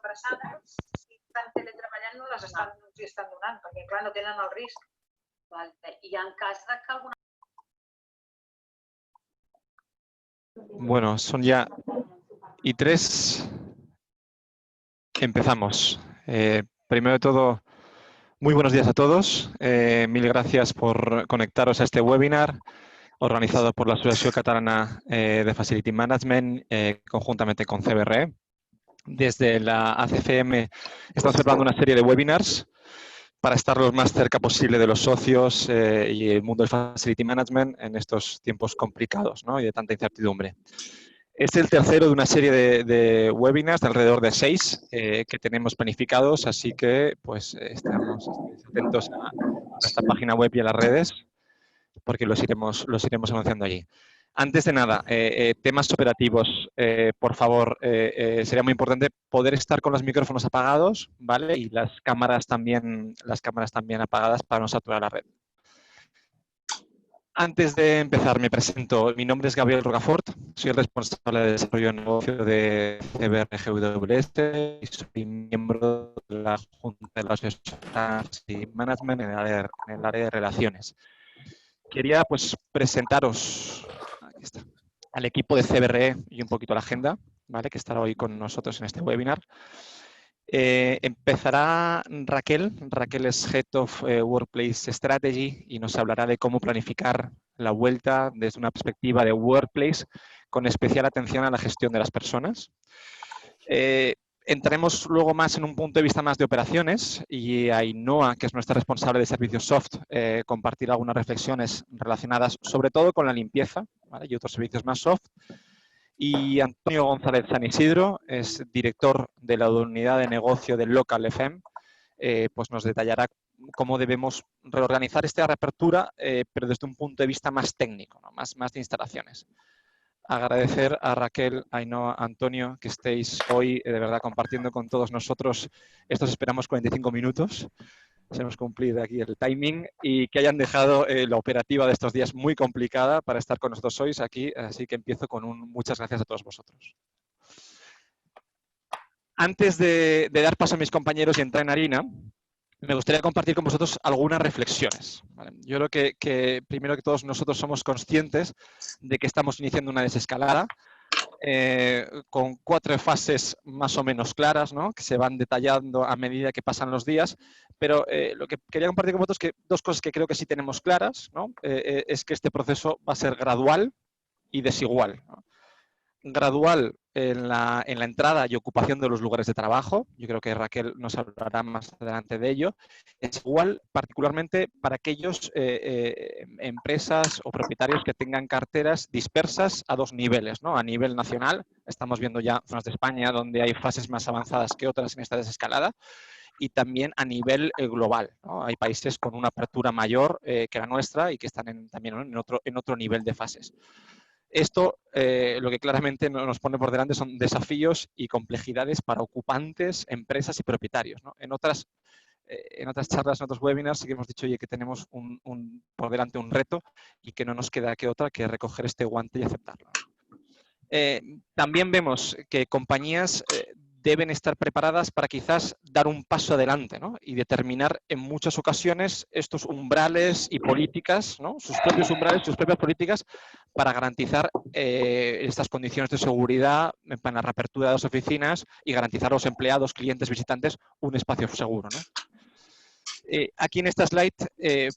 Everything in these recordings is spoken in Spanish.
presades i estan teletreballant no els hi estan donant, perquè clar, no tenen el risc. I en cas de que alguna... Bueno, son ya y 3. Empezamos. Primero de todo, muy buenos días a todos. Mil gracias por conectaros a este webinar organizado por la Asociación Catalana de Facility Management conjuntamente con CBRE. Desde la ACCM estamos preparando una serie de webinars para estar lo más cerca posible de los socios y el mundo del Facility Management en estos tiempos complicados, ¿no? Y de tanta incertidumbre. Este es el tercero de una serie de webinars de alrededor de 6 que tenemos planificados, así que pues estamos atentos a nuestra página web y a las redes porque los iremos anunciando allí. Antes de nada, temas operativos, por favor, sería muy importante poder estar con los micrófonos apagados, ¿vale? Y las cámaras también apagadas para no saturar la red. Antes de empezar, me presento. Mi nombre es Gabriel Rocafort, soy el responsable de desarrollo de negocio de CBRE GWS y soy miembro de la Junta de la Asociación y Management en el área de relaciones. Quería pues presentaros aquí está, al equipo de CBRE y un poquito la agenda, ¿vale? Que estará hoy con nosotros en este webinar. Empezará Raquel. Raquel es Head of Workplace Strategy y nos hablará de cómo planificar la vuelta desde una perspectiva de Workplace con especial atención a la gestión de las personas. Entraremos luego más en un punto de vista más de operaciones y Ainhoa, que es nuestra responsable de servicios soft, compartirá algunas reflexiones relacionadas sobre todo con la limpieza, ¿vale? Y otros servicios más soft. Y Antonio González San Isidro es director de la unidad de negocio del Local FM, pues nos detallará cómo debemos reorganizar esta reapertura, pero desde un punto de vista más técnico, ¿no? más de instalaciones. Agradecer a Raquel, Ainhoa, Antonio, que estéis hoy de verdad compartiendo con todos nosotros estos esperamos 45 minutos. Hemos cumplido aquí el timing y que hayan dejado la operativa de estos días muy complicada para estar con nosotros hoy aquí. Así que empiezo con un muchas gracias a todos vosotros. Antes de dar paso a mis compañeros y entrar en harina, me gustaría compartir con vosotros algunas reflexiones, ¿vale? Yo creo que primero que todos nosotros somos conscientes de que estamos iniciando una desescalada con 4 fases más o menos claras, ¿no? Que se van detallando a medida que pasan los días, pero lo que quería compartir con vosotros es que 2 cosas que creo que sí tenemos claras, ¿no? Es que este proceso va a ser gradual y desigual, ¿no? Gradual en la entrada y ocupación de los lugares de trabajo. Yo creo que Raquel nos hablará más adelante de ello. Es igual particularmente para aquellos empresas o propietarios que tengan carteras dispersas a 2 niveles, ¿no? A nivel nacional, estamos viendo ya zonas de España donde hay fases más avanzadas que otras en esta desescalada, y también a nivel global, ¿no? Hay países con una apertura mayor que la nuestra y que están también en otro nivel de fases. Esto lo que claramente nos pone por delante son desafíos y complejidades para ocupantes, empresas y propietarios, ¿no? En otras charlas, en otros webinars, sí que hemos dicho, oye, que tenemos por delante un reto y que no nos queda que otra que recoger este guante y aceptarlo. También vemos que compañías deben estar preparadas para quizás dar un paso adelante, ¿no? Y determinar en muchas ocasiones estos umbrales y políticas, ¿no? Sus propios umbrales, sus propias políticas para garantizar estas condiciones de seguridad para la reapertura de las oficinas y garantizar a los empleados, clientes, visitantes un espacio seguro, ¿no? Aquí en esta slide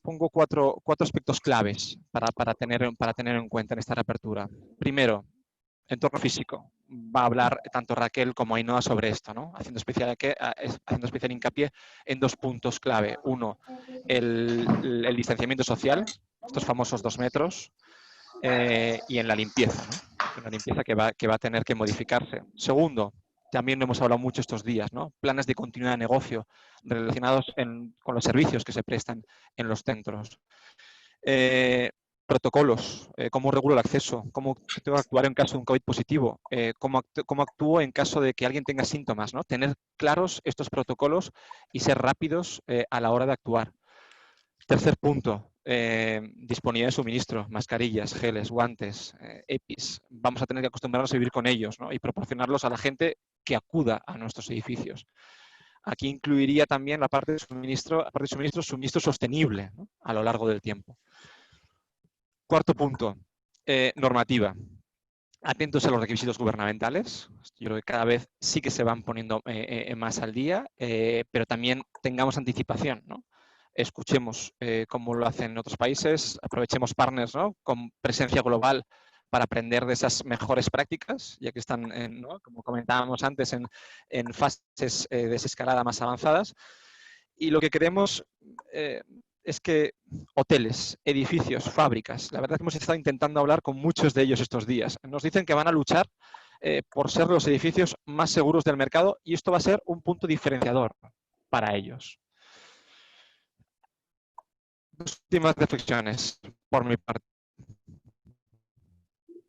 pongo cuatro aspectos claves para tener en cuenta en esta reapertura. Primero, entorno físico. Va a hablar tanto Raquel como Ainhoa sobre esto, ¿no? Haciendo especial hincapié en 2 puntos clave. Uno, el distanciamiento social, estos famosos 2 metros, y en la limpieza, ¿no? En la limpieza que va a tener que modificarse. Segundo, también lo hemos hablado mucho estos días, ¿no? Planes de continuidad de negocio relacionados con los servicios que se prestan en los centros. Protocolos, cómo regulo el acceso, cómo tengo que actuar en caso de un COVID positivo, cómo actúo en caso de que alguien tenga síntomas, ¿no? Tener claros estos protocolos y ser rápidos a la hora de actuar. Tercer punto, disponibilidad de suministro, mascarillas, geles, guantes, EPIs. Vamos a tener que acostumbrarnos a vivir con ellos, ¿no? Y proporcionarlos a la gente que acuda a nuestros edificios. Aquí incluiría también la parte de suministro sostenible, ¿no? A lo largo del tiempo. Cuarto punto, normativa. Atentos a los requisitos gubernamentales. Yo creo que cada vez sí que se van poniendo más al día, pero también tengamos anticipación, ¿no? Escuchemos cómo lo hacen en otros países, aprovechemos partners, ¿no? Con presencia global para aprender de esas mejores prácticas, ya que están, ¿no? Como comentábamos antes, en fases de desescalada más avanzadas. Y lo que queremos es que hoteles, edificios, fábricas, la verdad es que hemos estado intentando hablar con muchos de ellos estos días. Nos dicen que van a luchar por ser los edificios más seguros del mercado y esto va a ser un punto diferenciador para ellos. Dos últimas reflexiones por mi parte.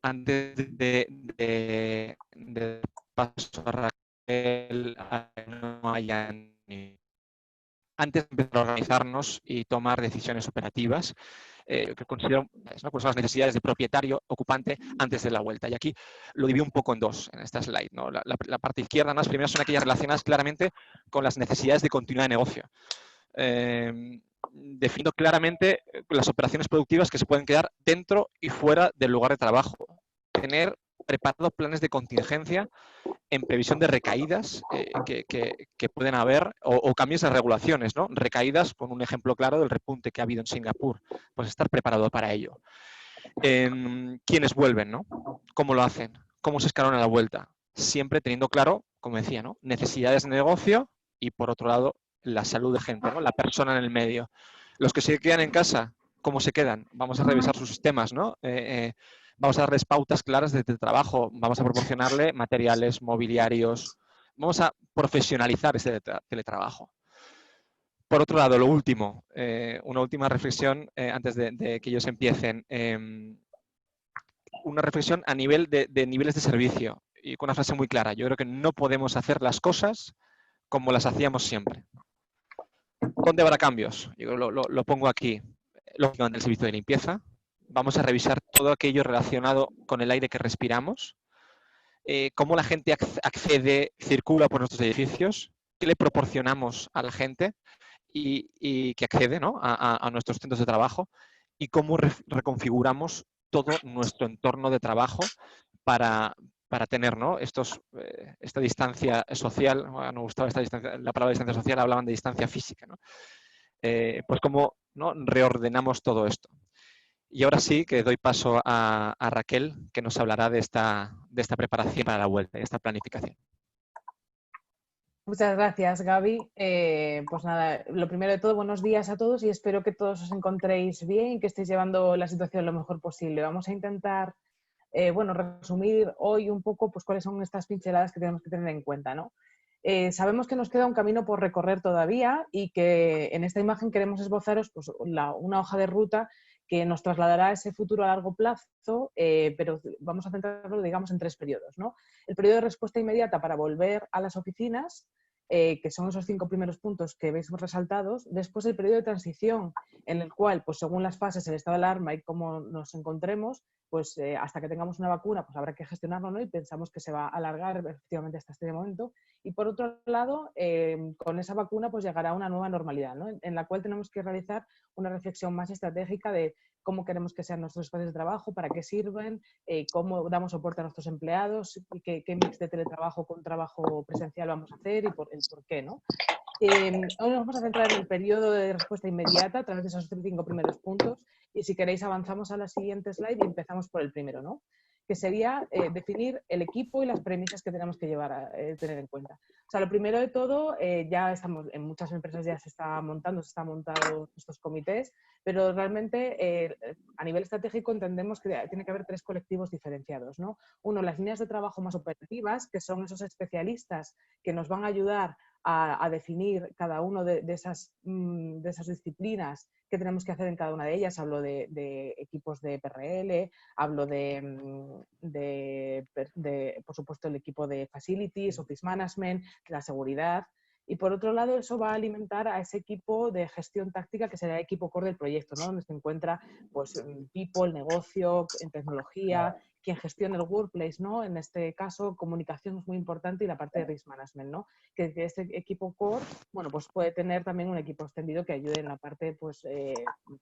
Antes de paso a Raquel, no haya antes de empezar a organizarnos y tomar decisiones operativas, que considero, ¿no?, pues son las necesidades de propietario, ocupante, antes de la vuelta. Y aquí lo divido un poco en dos, en esta slide, ¿no? La parte izquierda, las primeras son aquellas relacionadas claramente con las necesidades de continuidad de negocio. Defino claramente las operaciones productivas que se pueden quedar dentro y fuera del lugar de trabajo. Tener preparados planes de contingencia en previsión de recaídas que pueden haber o cambios de regulaciones, ¿no? Recaídas, con un ejemplo claro del repunte que ha habido en Singapur, pues estar preparado para ello. ¿Quiénes vuelven, ¿no? ¿Cómo lo hacen? ¿Cómo se escalona la vuelta? Siempre teniendo claro, como decía, ¿no?, necesidades de negocio y, por otro lado, la salud de gente, ¿no?, la persona en el medio. Los que se quedan en casa, ¿cómo se quedan? Vamos a revisar sus sistemas, ¿no? Vamos a darles pautas claras de trabajo, vamos a proporcionarle materiales, mobiliarios, vamos a profesionalizar ese teletrabajo. Por otro lado, lo último, una última reflexión antes de que ellos empiecen. Una reflexión a nivel de niveles de servicio y con una frase muy clara. Yo creo que no podemos hacer las cosas como las hacíamos siempre. ¿Dónde habrá cambios? Yo lo pongo aquí. Lógicamente, el servicio de limpieza. Vamos a revisar todo aquello relacionado con el aire que respiramos, cómo la gente accede, circula por nuestros edificios, qué le proporcionamos a la gente y que accede, ¿no?, a nuestros centros de trabajo, y cómo reconfiguramos todo nuestro entorno de trabajo para tener, ¿no?, esta distancia social. Bueno, me gustaba la palabra distancia social, hablaban de distancia física, ¿no? Pues cómo, ¿no?, reordenamos todo esto. Y ahora sí que doy paso a Raquel, que nos hablará de esta preparación para la vuelta, de esta planificación. Muchas gracias, Gaby. Pues nada, lo primero de todo, buenos días a todos y espero que todos os encontréis bien y que estéis llevando la situación lo mejor posible. Vamos a intentar, bueno, resumir hoy un poco pues cuáles son estas pinceladas que tenemos que tener en cuenta, ¿no? Sabemos que nos queda un camino por recorrer todavía y que en esta imagen queremos esbozaros pues, una hoja de ruta que nos trasladará a ese futuro a largo plazo, pero vamos a centrarlo, digamos, en 3 periodos, ¿no? El periodo de respuesta inmediata para volver a las oficinas, que son esos 5 primeros puntos que veis resaltados. Después el periodo de transición, en el cual, pues según las fases, el estado de alarma y cómo nos encontremos, pues hasta que tengamos una vacuna, pues habrá que gestionarlo, ¿no? Y pensamos que se va a alargar efectivamente hasta este momento. Y por otro lado, con esa vacuna pues llegará una nueva normalidad, ¿no?, en la cual tenemos que realizar una reflexión más estratégica de cómo queremos que sean nuestros espacios de trabajo, para qué sirven, cómo damos soporte a nuestros empleados, qué mix de teletrabajo con trabajo presencial vamos a hacer y el por qué, ¿no? Hoy nos vamos a centrar en el periodo de respuesta inmediata a través de esos 5 primeros puntos y si queréis avanzamos a la siguiente slide y empezamos por el primero, ¿no?, que sería definir el equipo y las premisas que tenemos que llevar a tener en cuenta. O sea, lo primero de todo, ya estamos, en muchas empresas ya se están montando estos comités, pero realmente a nivel estratégico entendemos que tiene que haber 3 colectivos diferenciados, ¿no? Uno, las líneas de trabajo más operativas, que son esos especialistas que nos van a ayudar a definir cada uno de esas disciplinas que tenemos que hacer en cada una de ellas. Hablo de equipos de PRL, hablo por supuesto, el equipo de Facilities, Office Management, la seguridad. Y por otro lado, eso va a alimentar a ese equipo de gestión táctica que será el equipo core del proyecto, ¿no? Donde se encuentra pues, people, negocio, en tecnología, quien gestiona el workplace, ¿no? En este caso, comunicación es muy importante y la parte de risk management, ¿no? Que ese equipo core, bueno, pues puede tener también un equipo extendido que ayude en la parte pues,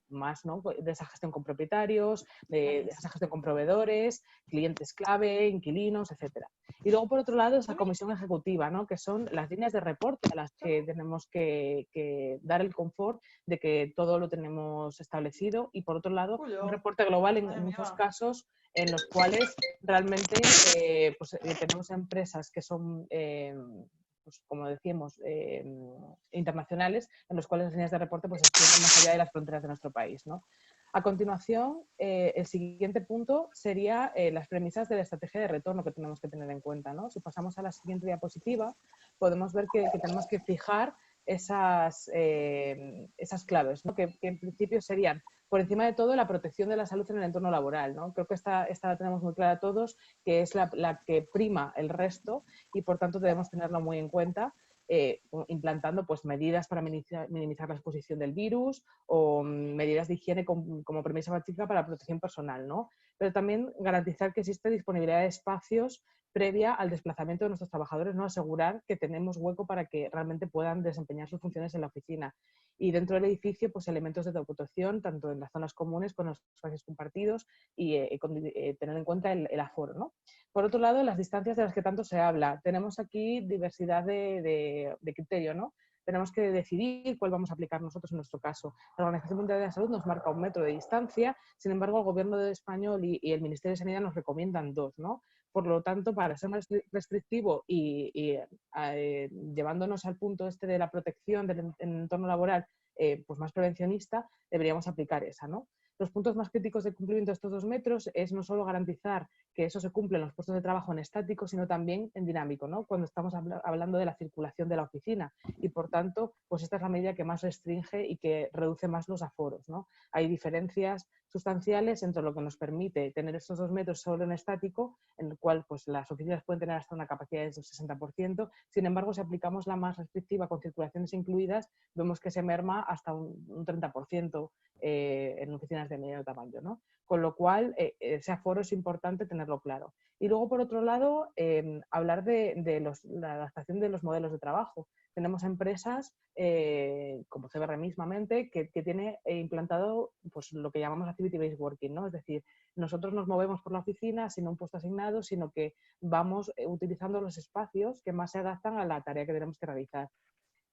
más, ¿no? De esa gestión con propietarios, de esa gestión con proveedores, clientes clave, inquilinos, etcétera. Y luego, por otro lado, esa comisión ejecutiva, ¿no? Que son las líneas de reporte a las que tenemos que dar el confort de que todo lo tenemos establecido y, por otro lado, un reporte global en muchos casos en los cuales realmente pues, tenemos empresas que son, pues, como decíamos, internacionales, en los cuales las líneas de reporte pues, se extienden más allá de las fronteras de nuestro país, ¿no? A continuación, el siguiente punto sería las premisas de la estrategia de retorno que tenemos que tener en cuenta, ¿no? Si pasamos a la siguiente diapositiva, podemos ver que tenemos que fijar esas claves, ¿no? Que en principio serían, por encima de todo, la protección de la salud en el entorno laboral, ¿no? Creo que esta la tenemos muy clara todos, que es la que prima el resto y, por tanto, debemos tenerlo muy en cuenta. Implantando pues, medidas para minimizar la exposición del virus o medidas de higiene como premisa básica para la protección personal, ¿no? Pero también garantizar que existe disponibilidad de espacios previa al desplazamiento de nuestros trabajadores, ¿no? Asegurar que tenemos hueco para que realmente puedan desempeñar sus funciones en la oficina. Y dentro del edificio, pues elementos de autoprotección, tanto en las zonas comunes como en los espacios compartidos y tener en cuenta el aforo, ¿no? Por otro lado, las distancias de las que tanto se habla. Tenemos aquí diversidad de criterio, ¿no? Tenemos que decidir cuál vamos a aplicar nosotros en nuestro caso. La Organización Mundial de la Salud nos marca 1 metro de distancia, sin embargo, el Gobierno español y el Ministerio de Sanidad nos recomiendan 2, ¿no? Por lo tanto, para ser más restrictivo y llevándonos al punto este de la protección del entorno laboral pues más prevencionista, deberíamos aplicar esa, ¿no? Los puntos más críticos de cumplimiento de estos 2 metros es no solo garantizar que eso se cumple en los puestos de trabajo en estático, sino también en dinámico, ¿no? Cuando estamos hablando de la circulación de la oficina. Y, por tanto, pues esta es la medida que más restringe y que reduce más los aforos, ¿no? Hay diferencias sustanciales entre lo que nos permite tener estos 2 metros solo en estático, en el cual pues, las oficinas pueden tener hasta una capacidad del 60%. Sin embargo, si aplicamos la más restrictiva con circulaciones incluidas, vemos que se merma hasta un 30% en oficinas de mediano tamaño, ¿no? Con lo cual, ese aforo es importante tenerlo claro. Y luego, por otro lado, hablar de la adaptación de los modelos de trabajo. Tenemos empresas, como CBR mismamente, que tiene implantado pues, lo que llamamos activity-based working, ¿no? Es decir, nosotros nos movemos por la oficina sin un puesto asignado, sino que vamos utilizando los espacios que más se adaptan a la tarea que tenemos que realizar.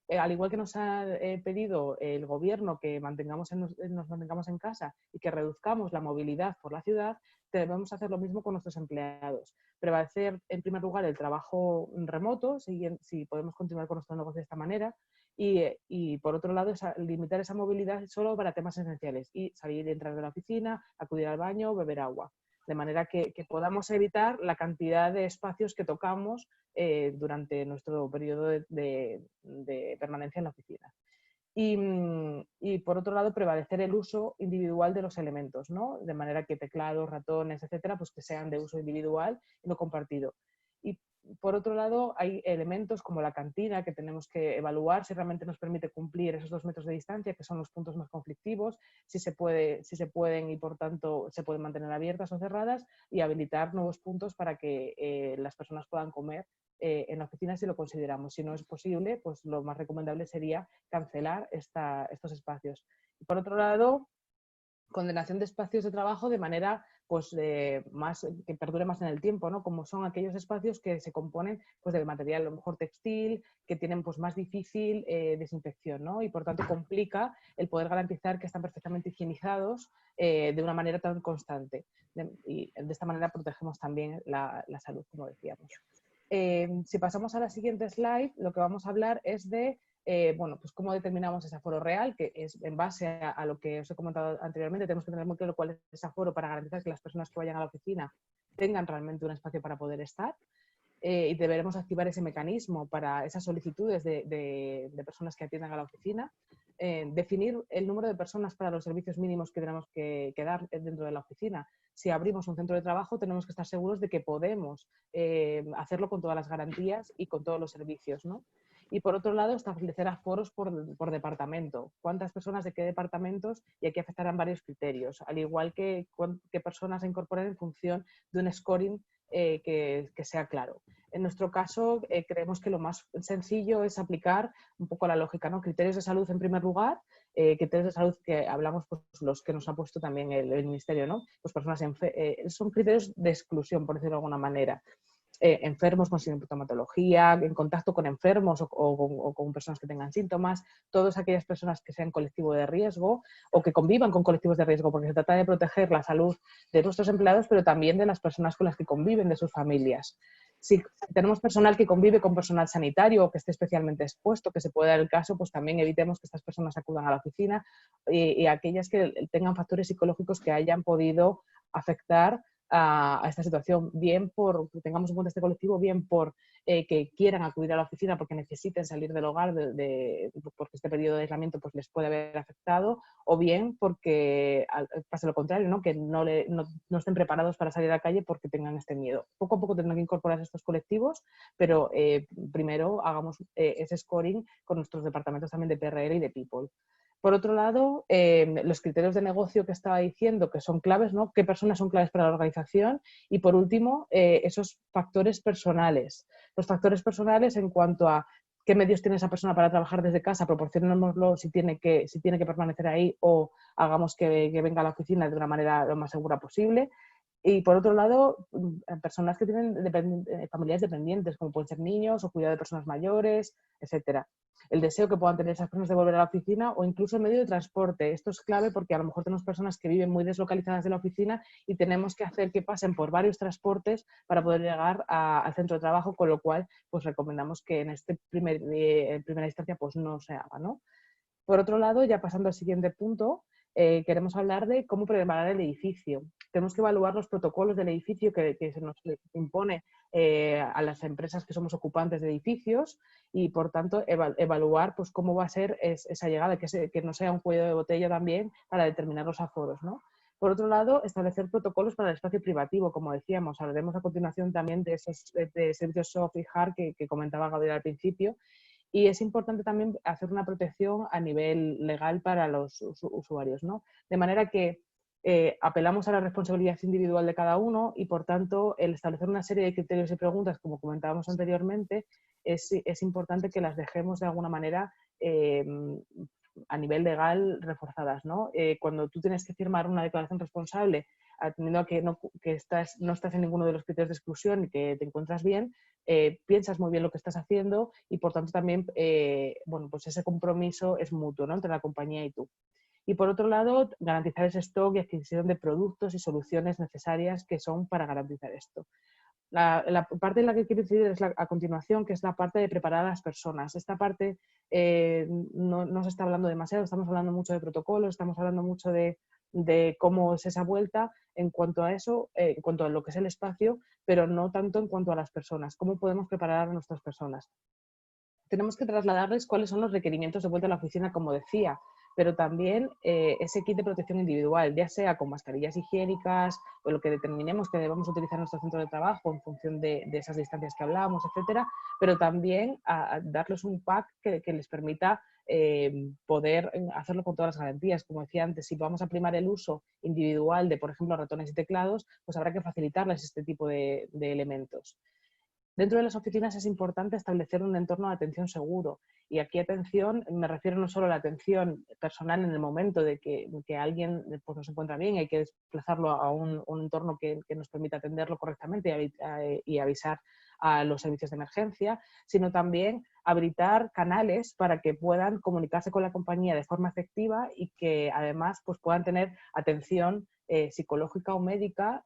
Al igual que nos ha pedido el gobierno que nos mantengamos en casa y que reduzcamos la movilidad por la ciudad, debemos hacer lo mismo con nuestros empleados. Prevalecer, en primer lugar, el trabajo remoto, si podemos continuar con nuestro negocio de esta manera, y por otro lado, limitar esa movilidad solo para temas esenciales y salir y entrar de la oficina, acudir al baño, beber agua. De manera que podamos evitar la cantidad de espacios que tocamos durante nuestro periodo de permanencia en la oficina. Y por otro lado, prevalecer el uso individual de los elementos, ¿no? De manera que teclados, ratones, etcétera, pues que sean de uso individual y no compartido. Y por otro lado, hay elementos como la cantina que tenemos que evaluar si realmente nos permite cumplir esos 2 metros de distancia, que son los puntos más conflictivos, si se pueden y por tanto se pueden mantener abiertas o cerradas, y habilitar nuevos puntos para que las personas puedan comer en la oficina si lo consideramos. Si no es posible, pues lo más recomendable sería cancelar estos espacios. Y por otro lado, condenación de espacios de trabajo de manera pues, que perdure más en el tiempo, ¿no? Como son aquellos espacios que se componen pues, de material a lo mejor textil, que tienen pues, más difícil desinfección, ¿no? Y por tanto complica el poder garantizar que están perfectamente higienizados de una manera tan constante. Y de esta manera protegemos también la salud, como decíamos. Si pasamos a la siguiente slide, lo que vamos a hablar es de bueno, pues cómo determinamos ese aforo real, que es en base a lo que os he comentado anteriormente. Tenemos que tener muy claro cuál es ese aforo para garantizar que las personas que vayan a la oficina tengan realmente un espacio para poder estar. Y deberemos activar ese mecanismo para esas solicitudes de personas que atiendan a la oficina. Definir el número de personas para los servicios mínimos que tenemos que dar dentro de la oficina. Si abrimos un centro de trabajo, tenemos que estar seguros de que podemos hacerlo con todas las garantías y con todos los servicios, ¿no? Y por otro lado, establecer aforos por departamento. ¿Cuántas personas de qué departamentos? Y aquí afectarán varios criterios, al igual que qué personas se incorporan en función de un scoring que sea claro. En nuestro caso, creemos que lo más sencillo es aplicar un poco la lógica, ¿no? Criterios de salud en primer lugar, criterios de salud que hablamos, pues los que nos ha puesto también el Ministerio, ¿no? Pues personas son criterios de exclusión, por decirlo de alguna manera. Enfermos con sintomatología, en contacto con enfermos o con personas que tengan síntomas, todas aquellas personas que sean colectivo de riesgo o que convivan con colectivos de riesgo, porque se trata de proteger la salud de nuestros empleados, pero también de las personas con las que conviven, de sus familias. Si tenemos personal que convive con personal sanitario o que esté especialmente expuesto, que se puede dar el caso, pues también evitemos que estas personas acudan a la oficina y aquellas que tengan factores psicológicos que hayan podido afectar a esta situación, bien por que tengamos en cuenta este colectivo, bien por que quieran acudir a la oficina porque necesiten salir del hogar porque este periodo de aislamiento pues, les puede haber afectado, o bien porque pase lo contrario, ¿no? Que no estén preparados para salir a la calle porque tengan este miedo. Poco a poco tendrán que incorporarse estos colectivos, pero primero hagamos ese scoring con nuestros departamentos también de PRL y de People. Por otro lado, los criterios de negocio que estaba diciendo que son claves, ¿no? ¿Qué personas son claves para la organización? Y por último, esos factores personales. Los factores personales en cuanto a qué medios tiene esa persona para trabajar desde casa, proporcionémoslo si tiene que permanecer ahí o hagamos que venga a la oficina de una manera lo más segura posible. Y por otro lado, personas que tienen familias dependientes, como pueden ser niños o cuidado de personas mayores, etcétera. El deseo que puedan tener esas personas de volver a la oficina o incluso el medio de transporte. Esto es clave porque a lo mejor tenemos personas que viven muy deslocalizadas de la oficina y tenemos que hacer que pasen por varios transportes para poder llegar al centro de trabajo, con lo cual pues recomendamos que en primera instancia pues no se haga, ¿no? Por otro lado, ya pasando al siguiente punto, queremos hablar de cómo preparar el edificio. Tenemos que evaluar los protocolos del edificio que se nos impone a las empresas que somos ocupantes de edificios y, por tanto, evaluar pues, cómo va a ser esa llegada, que no sea un cuello de botella también para determinar los aforos, ¿no? Por otro lado, establecer protocolos para el espacio privativo, como decíamos. Hablaremos a continuación también de esos de servicios soft y hard que comentaba Gabriel al principio. Y es importante también hacer una protección a nivel legal para los usuarios, ¿no? De manera que apelamos a la responsabilidad individual de cada uno y, por tanto, el establecer una serie de criterios y preguntas, como comentábamos anteriormente, es importante que las dejemos de alguna manera a nivel legal reforzadas, ¿no? Cuando tú tienes que firmar una declaración responsable, atendiendo a que no estás en ninguno de los criterios de exclusión y que te encuentras bien, piensas muy bien lo que estás haciendo y, por tanto, también bueno, pues ese compromiso es mutuo, ¿no? Entre la compañía y tú. Y, por otro lado, garantizar ese stock y adquisición de productos y soluciones necesarias que son para garantizar esto. La parte en la que quiero incidir es a continuación, que es la parte de preparar a las personas. Esta parte no se está hablando demasiado, estamos hablando mucho de protocolos, estamos hablando mucho de cómo es esa vuelta en cuanto a eso, en cuanto a lo que es el espacio, pero no tanto en cuanto a las personas. ¿Cómo podemos preparar a nuestras personas? Tenemos que trasladarles cuáles son los requerimientos de vuelta a la oficina, como decía, pero también ese kit de protección individual, ya sea con mascarillas higiénicas o lo que determinemos que debemos utilizar en nuestro centro de trabajo en función de esas distancias que hablamos, etcétera, pero también a darles un pack que les permita poder hacerlo con todas las garantías. Como decía antes, si vamos a primar el uso individual de, por ejemplo, ratones y teclados, pues habrá que facilitarles este tipo de elementos. Dentro de las oficinas es importante establecer un entorno de atención seguro. Y aquí atención, me refiero no solo a la atención personal en el momento de que alguien pues, no se encuentra bien, hay que desplazarlo a un entorno que nos permita atenderlo correctamente y avisar a los servicios de emergencia, sino también habilitar canales para que puedan comunicarse con la compañía de forma efectiva y que además pues, puedan tener atención psicológica o médica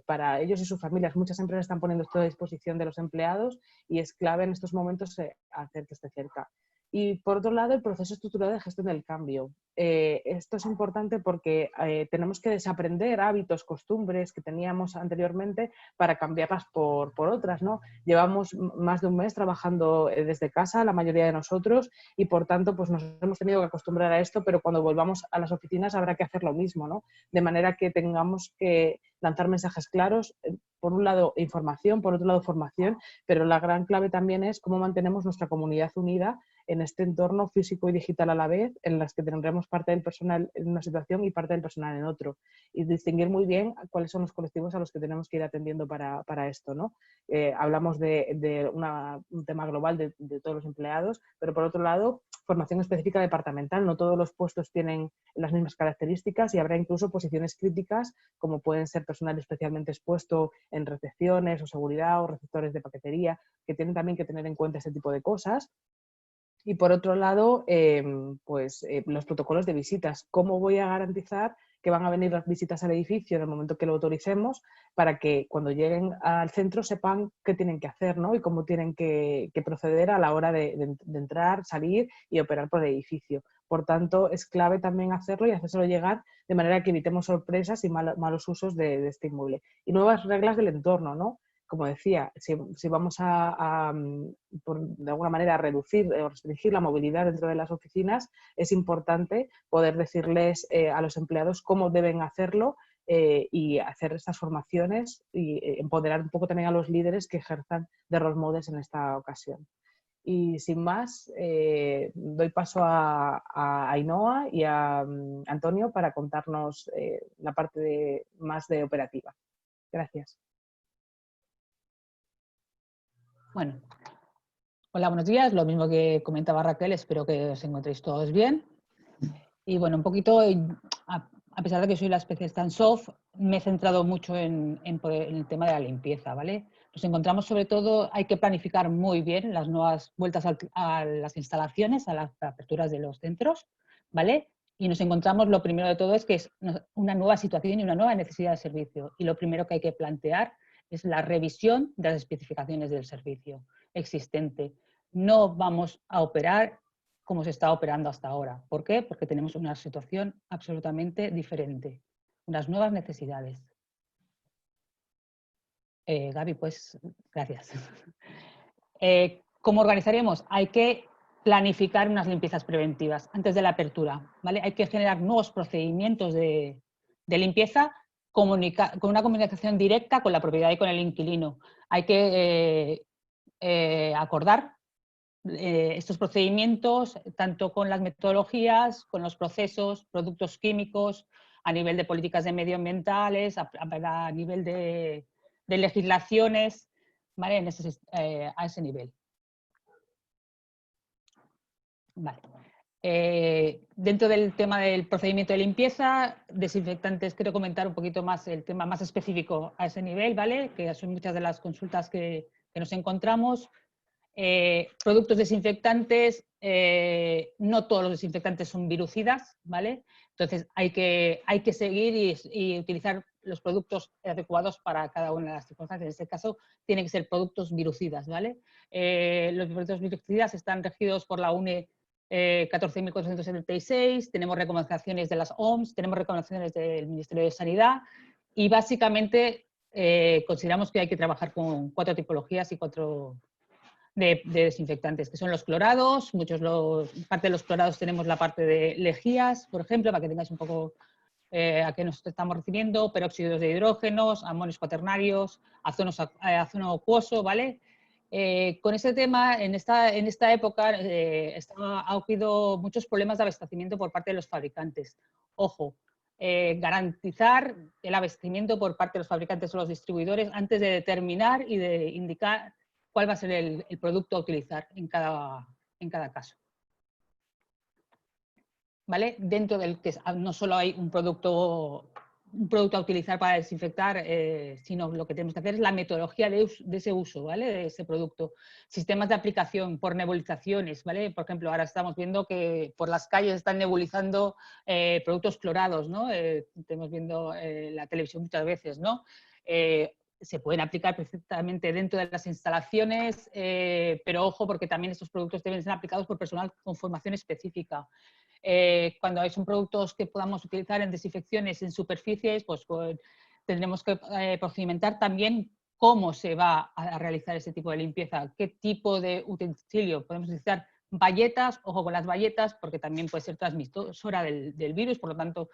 para ellos y sus familias. Muchas empresas están poniendo esto a disposición de los empleados y es clave en estos momentos hacer que esté cerca. Y por otro lado, el proceso estructurado de gestión del cambio. Esto es importante porque tenemos que desaprender hábitos, costumbres que teníamos anteriormente para cambiarlas por otras, ¿no? Llevamos más de un mes trabajando desde casa, la mayoría de nosotros, y por tanto pues nos hemos tenido que acostumbrar a esto, pero cuando volvamos a las oficinas habrá que hacer lo mismo, ¿no? De manera que tengamos que lanzar mensajes claros, por un lado información, por otro lado formación, pero la gran clave también es cómo mantenemos nuestra comunidad unida en este entorno físico y digital a la vez, en las que tendremos parte del personal en una situación y parte del personal en otro. Y distinguir muy bien cuáles son los colectivos a los que tenemos que ir atendiendo para esto, ¿no? Hablamos de un tema global de todos los empleados, pero por otro lado, formación específica departamental. No todos los puestos tienen las mismas características y habrá incluso posiciones críticas, como pueden ser personal especialmente expuesto en recepciones o seguridad o receptores de paquetería, que tienen también que tener en cuenta ese tipo de cosas. Y por otro lado, los protocolos de visitas. ¿Cómo voy a garantizar que van a venir las visitas al edificio en el momento que lo autoricemos para que cuando lleguen al centro sepan qué tienen que hacer, ¿no? Y cómo tienen que proceder a la hora de entrar, salir y operar por el edificio? Por tanto, es clave también hacerlo y hacérselo llegar de manera que evitemos sorpresas y malos usos de este inmueble. Y nuevas reglas del entorno, ¿no? Como decía, si vamos de alguna manera, a reducir o restringir la movilidad dentro de las oficinas, es importante poder decirles a los empleados cómo deben hacerlo y hacer estas formaciones y empoderar un poco también a los líderes que ejerzan de role models en esta ocasión. Y sin más, doy paso a Ainhoa y a Antonio para contarnos la parte más de operativa. Gracias. Bueno, hola, buenos días. Lo mismo que comentaba Raquel, espero que os encontréis todos bien. Y bueno, un poquito, a pesar de que soy la especialista en soft, me he centrado mucho en el tema de la limpieza, ¿vale? Nos encontramos sobre todo, hay que planificar muy bien las nuevas vueltas a las instalaciones, a las aperturas de los centros, ¿vale? Y nos encontramos, lo primero de todo es que es una nueva situación y una nueva necesidad de servicio. Y lo primero que hay que plantear es la revisión de las especificaciones del servicio existente. No vamos a operar como se está operando hasta ahora. ¿Por qué? Porque tenemos una situación absolutamente diferente, unas nuevas necesidades. Gaby, pues, gracias. ¿Cómo organizaremos? Hay que planificar unas limpiezas preventivas antes de la apertura, ¿vale? Hay que generar nuevos procedimientos de limpieza con una comunicación directa con la propiedad y con el inquilino. Hay que acordar estos procedimientos tanto con las metodologías, con los procesos, productos químicos, a nivel de políticas de medioambientales, a nivel de legislaciones, ¿vale? A ese nivel. Vale. Dentro del tema del procedimiento de limpieza, desinfectantes, quiero comentar un poquito más el tema más específico a ese nivel, ¿vale? Que son muchas de las consultas que nos encontramos. Productos desinfectantes, no todos los desinfectantes son virucidas, ¿vale? Entonces hay que seguir y utilizar los productos adecuados para cada una de las circunstancias. En este caso, tienen que ser productos virucidas, ¿vale? Los productos virucidas están regidos por la UNE 14.476, tenemos recomendaciones de las OMS, tenemos recomendaciones del Ministerio de Sanidad y básicamente consideramos que hay que trabajar con 4 tipologías y 4 de desinfectantes, que son los clorados. Parte de los clorados tenemos la parte de lejías, por ejemplo, para que tengáis un poco a qué nos estamos refiriendo, peróxidos de hidrógenos, amonios cuaternarios, azono acuoso, ¿vale? Con este tema, en esta época ha habido muchos problemas de abastecimiento por parte de los fabricantes. Ojo, garantizar el abastecimiento por parte de los fabricantes o los distribuidores antes de determinar y de indicar cuál va a ser el producto a utilizar en cada caso. ¿Vale? Dentro del que no solo hay un producto a utilizar para desinfectar, sino lo que tenemos que hacer es la metodología de ese uso, ¿vale? De ese producto. Sistemas de aplicación por nebulizaciones, ¿vale? Por ejemplo, ahora estamos viendo que por las calles están nebulizando productos clorados, ¿no? Estamos viendo la televisión muchas veces, ¿no? Se pueden aplicar perfectamente dentro de las instalaciones, pero ojo, porque también estos productos deben ser aplicados por personal con formación específica. Cuando son productos que podamos utilizar en desinfecciones en superficies, pues tendremos que procedimentar también cómo se va a realizar ese tipo de limpieza, qué tipo de utensilio. Podemos utilizar bayetas, ojo con las bayetas, porque también puede ser transmisora del virus, por lo tanto,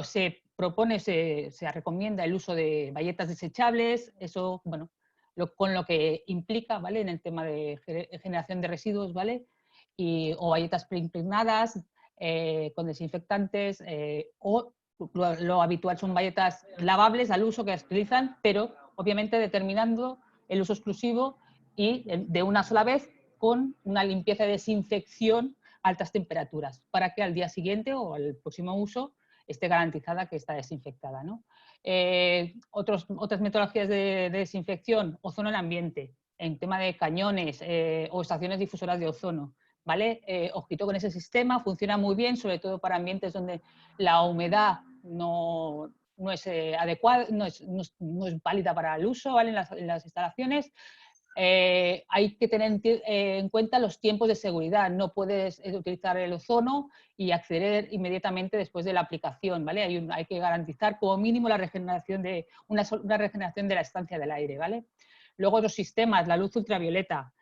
se propone, se recomienda el uso de bayetas desechables, eso, bueno, con lo que implica, ¿vale? En el tema de generación de residuos, ¿vale? O bayetas preimpregnadas, con desinfectantes, o lo habitual son bayetas lavables al uso que las utilizan, pero obviamente determinando el uso exclusivo y de una sola vez con una limpieza y desinfección a altas temperaturas, para que al día siguiente o al próximo uso esté garantizada que está desinfectada, ¿no? Otras metodologías de desinfección, ozono en ambiente, en tema de cañones o estaciones difusoras de ozono, ¿vale? Ojito con ese sistema, funciona muy bien, sobre todo para ambientes donde la humedad no es adecuada, no es válida para el uso, ¿vale? En las instalaciones. Hay que tener en cuenta los tiempos de seguridad. No puedes utilizar el ozono y acceder inmediatamente después de la aplicación, ¿vale? Hay que garantizar como mínimo la regeneración una regeneración de la estancia del aire, ¿vale? Luego los sistemas, la luz ultravioleta,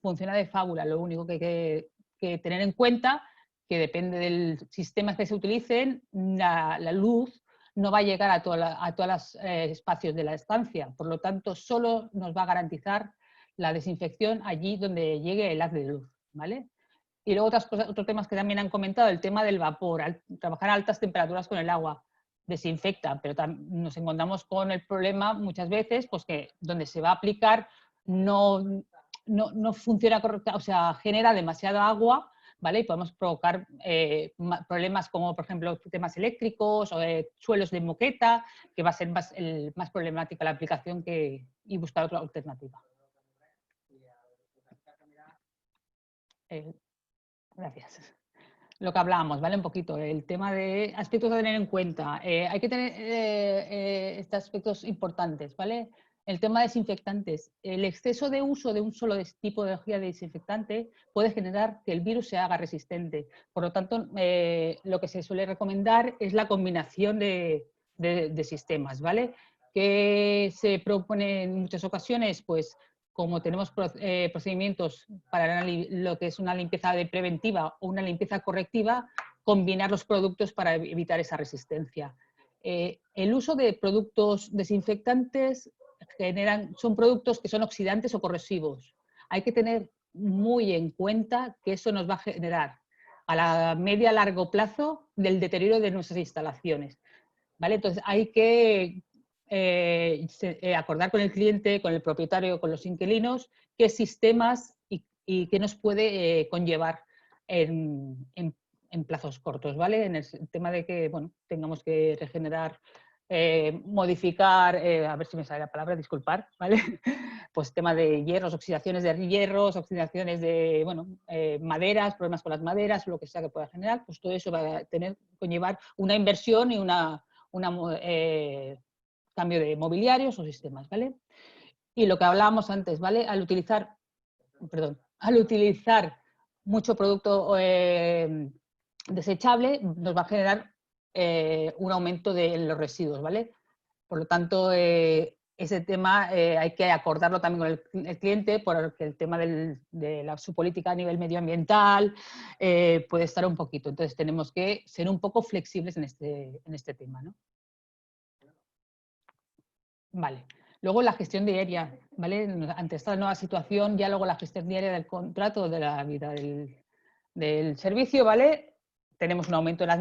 funciona de fábula. Lo único que hay que tener en cuenta que depende del sistema que se utilicen, la luz no va a llegar a todos los espacios de la estancia. Por lo tanto, solo nos va a garantizar la desinfección allí donde llegue el haz de luz, ¿vale? Y luego otros temas que también han comentado, el tema del vapor. Al trabajar a altas temperaturas con el agua desinfecta, pero nos encontramos con el problema muchas veces pues que donde se va a aplicar no funciona correctamente, o sea, genera demasiada agua, ¿vale? Y podemos provocar problemas como, por ejemplo, temas eléctricos o suelos de moqueta, que va a ser más problemática la aplicación y buscar otra alternativa. Gracias. Lo que hablábamos, ¿vale? Un poquito, el tema de aspectos a tener en cuenta. Hay que tener estos aspectos importantes, ¿vale? El tema de desinfectantes. El exceso de uso de un solo tipo de desinfectante puede generar que el virus se haga resistente. Por lo tanto, lo que se suele recomendar es la combinación de sistemas, ¿vale? Que se propone en muchas ocasiones, pues, como tenemos procedimientos para lo que es una limpieza preventiva o una limpieza correctiva, combinar los productos para evitar esa resistencia. El uso de productos desinfectantes son productos que son oxidantes o corrosivos. Hay que tener muy en cuenta que eso nos va a generar a la media largo plazo del deterioro de nuestras instalaciones, ¿vale? Entonces hay que acordar con el cliente, con el propietario, con los inquilinos, qué sistemas y qué nos puede conllevar en plazos cortos, ¿vale? En el tema de que, bueno, tengamos que regenerar, modificar, a ver si me sale la palabra, disculpar, ¿vale? Pues tema de hierros, oxidaciones de hierros, oxidaciones de, bueno, maderas, problemas con las maderas, lo que sea que pueda generar, pues todo eso va a conllevar una inversión y cambio de mobiliarios o sistemas, ¿vale? Y lo que hablábamos antes, ¿vale? Al utilizar mucho producto desechable, nos va a generar un aumento de los residuos, ¿vale? Por lo tanto, ese tema hay que acordarlo también con el cliente, porque el tema de su política a nivel medioambiental puede estar un poquito. Entonces, tenemos que ser un poco flexibles en este tema, ¿no? Vale. Luego la gestión diaria, ¿vale? Ante esta nueva situación, ya luego la gestión diaria del contrato, de la vida del servicio, ¿vale? Tenemos un aumento de las